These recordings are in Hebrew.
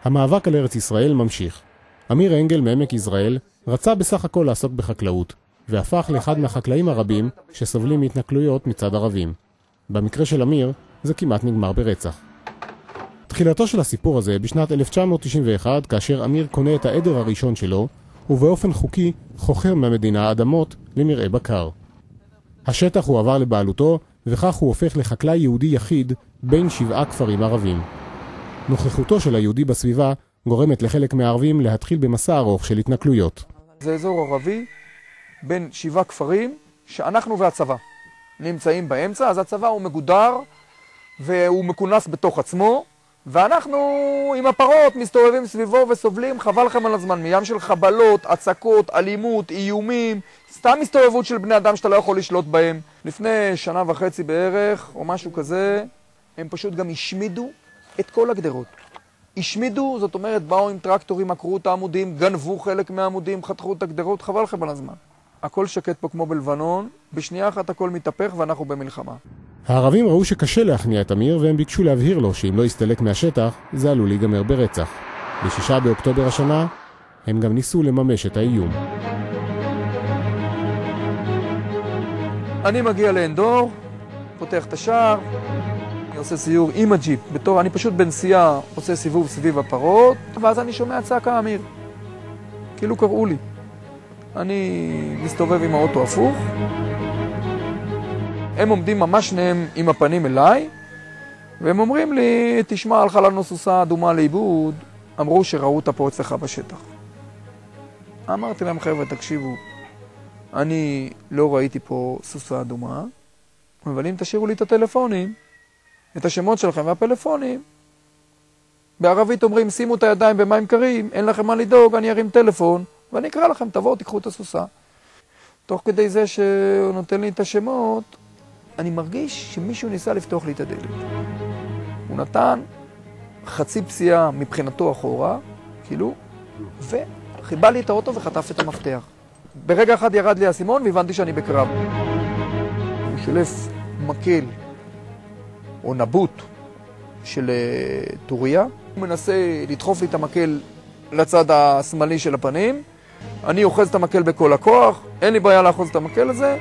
המאבק על ארץ ישראל ממשיך. אמיר אנגל מעמק יזרעאל רצה בסך הכל לעסוק בחקלאות, והפך לאחד מהחקלאים הרבים שסובלים מהתנכלויות מצד ערבים. במקרה של אמיר זה כמעט נגמר ברצח. תחילתו של הסיפור הזה בשנת 1991, כאשר אמיר קונה את העדר הראשון שלו, ובאופן חוקי חוכר מהמדינה אדמות למרעה בקר. השטח הוא עבר לבעלותו, וכך הוא הופך לחקלאי יהודי יחיד בין 7 כפרים ערבים. נוכחותו של היהודי בסביבה גורמת לחלק מהערבים להתחיל במסע ארוך של התנכלויות. זה אזור ערבי בין 7 כפרים שאנחנו והצבא נמצאים באמצע, אז הצבא הוא מגודר והוא מכונס בתוך עצמו, ואנחנו עם הפרות מסתובבים סביבו וסובלים, חבל לכם על הזמן, מים של חבלות, הצקות, אלימות, איומים, סתם הסתובבות של בני אדם שאתה לא יכול לשלוט בהם. לפני 1.5 שנה בערך, או משהו כזה, הם פשוט גם השמידו את כל הגדרות. השמידו, זאת אומרת, באו עם טרקטורים, עקרו את העמודים, גנבו חלק מהעמודים, חתכו את הגדרות, חבל לכם על הזמן. הכל שקט פה כמו בלבנון, בשנייה אחת הכל מתהפך ואנחנו במלחמה. הערבים ראו שקשה להכניע את אמיר, והם ביקשו להבהיר לו שאם לא יסתלק מהשטח, זה עלול להיגמר ברצח. ב6 באוקטובר השנה, הם גם ניסו לממש את האיום. אני מגיע לאנדור, פותח את השער, אני עושה סיור עם הג'יפ, אני פשוט בנסיעה עושה סיבוב סביב הפרות, ואז אני שומע צעקה אמיר. כאילו קראו לי. אני מסתובב עם האוטו הפוך. הם עומדים ממש שניהם עם הפנים אליי, והם אומרים לי, תשמע, הלכה לנו סוסה אדומה לאיבוד, אמרו שראו אותה פה אצלך בשטח. אמרתי להם, חבר'ה, תקשיבו, אני לא ראיתי פה סוסה אדומה, אבל אם תשאירו לי את הטלפונים, את השמות שלכם והפלאפונים, בערבית אומרים, שימו את הידיים במים קרים, אין לכם מה לדאוג, אני ארים טלפון, ואני אקרא לכם, תבואו, תיקחו את הסוסה. תוך כדי זה שהוא נותן לי את השמות, אני מרגיש שמישהו ניסה לפתוח לי את הדלת. הוא נתן חצי פסיעה מבחינתו אחורה, כאילו, וחיבה לי את האוטו וחטף את המפתח. ברגע אחד ירד לי הסימון והבנתי שאני בקרב. הוא שלף מקל או נבוט של טוריה. הוא מנסה לדחוף לי את המקל לצד השמאלי של הפנים. אני אוחז את המקל בכל הכוח, אין לי בעיה לאחוז את המקל הזה.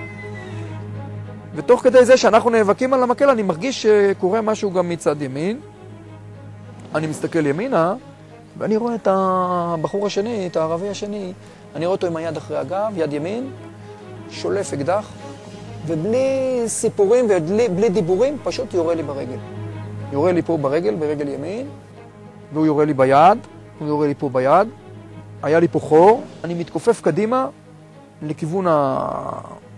ותוך כדי זה שאנחנו נאבקים על המקל, אני מרגיש שקורה משהו גם מצד ימין. אני מסתכל ימינה, ואני רואה את הבחור השני, את הערבי השני. אני רואה אותו עם היד אחרי הגב, יד ימין, שולף אקדח, ובלי סיפורים ובלי דיבורים, פשוט יורה לי ברגל. יורה לי פה ברגל, ברגל ימין, והוא יורה לי ביד, הוא יורה לי פה ביד. היה לי פה חור, אני מתכופף קדימה לכיוון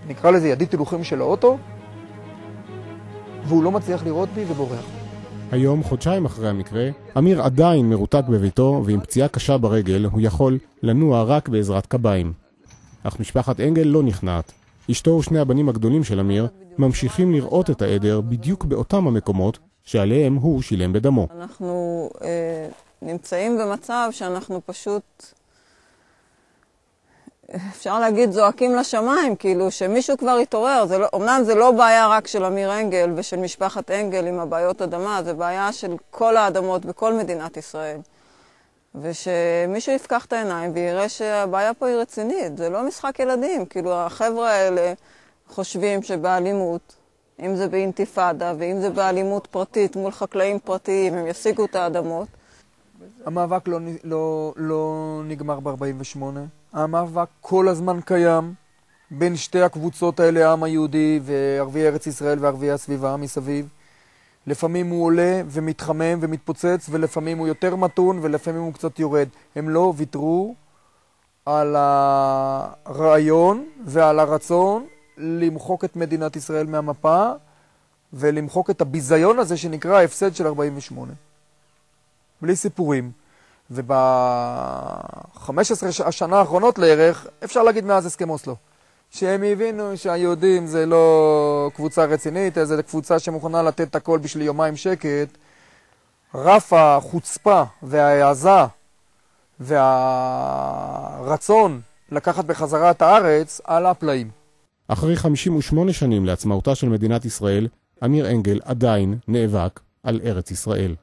נקרא לזה ידית הילוכים של האוטו, והוא לא מצליח לראות בי ובורח. היום, חודשיים אחרי המקרה, אמיר עדיין מרותק בביתו, ועם פציעה קשה ברגל הוא יכול לנוע רק בעזרת קביים. אך משפחת אנגל לא נכנעת. אשתו ושני הבנים הגדולים של אמיר ממשיכים לראות את העדר בדיוק באותם המקומות שעליהם הוא שילם בדמו. אנחנו נמצאים במצב שאנחנו פשוט, אפשר להגיד, זועקים לשמיים, כאילו שמישהו כבר התעורר. אמנם זה לא בעיה רק של אמיר אנגל ושל משפחת אנגל עם הבעיות אדמה, זה בעיה של כל האדמות בכל מדינת ישראל. ושמישהו יפקח את העיניים ויראה שהבעיה פה היא רצינית, זה לא משחק ילדים. כאילו החבר'ה האלה חושבים שבאלימות, אם זה באינתיפאדה ואם זה באלימות פרטית מול חקלאים פרטיים, הם ישיגו את האדמות. המאבק לא נגמר ב-48. המאבק כל הזמן קיים בין שתי הקבוצות האלה, העם היהודי וערביי ארץ ישראל וערביי הסביבה מסביב. לפעמים הוא עולה ומתחמם ומתפוצץ, ולפעמים הוא יותר מתון ולפעמים הוא קצת יורד. הם לא ויתרו על הרעיון ועל הרצון למחוק את מדינת ישראל מהמפה ולמחוק את הביזיון הזה שנקרא ההפסד של 48. בלי סיפורים. וב-15 השנה האחרונות לערך, אפשר להגיד מאז הסכם אוסלו, שהם הבינו שהיהודים זה לא קבוצה רצינית, זה קבוצה שמוכנה לתת את הכל בשביל יומיים שקט. רף החוצפה וההעזה והרצון לקחת בחזרה את הארץ על הפלאים. אחרי 58 שנים לעצמאותה של מדינת ישראל, אמיר אנגל עדיין נאבק על ארץ ישראל.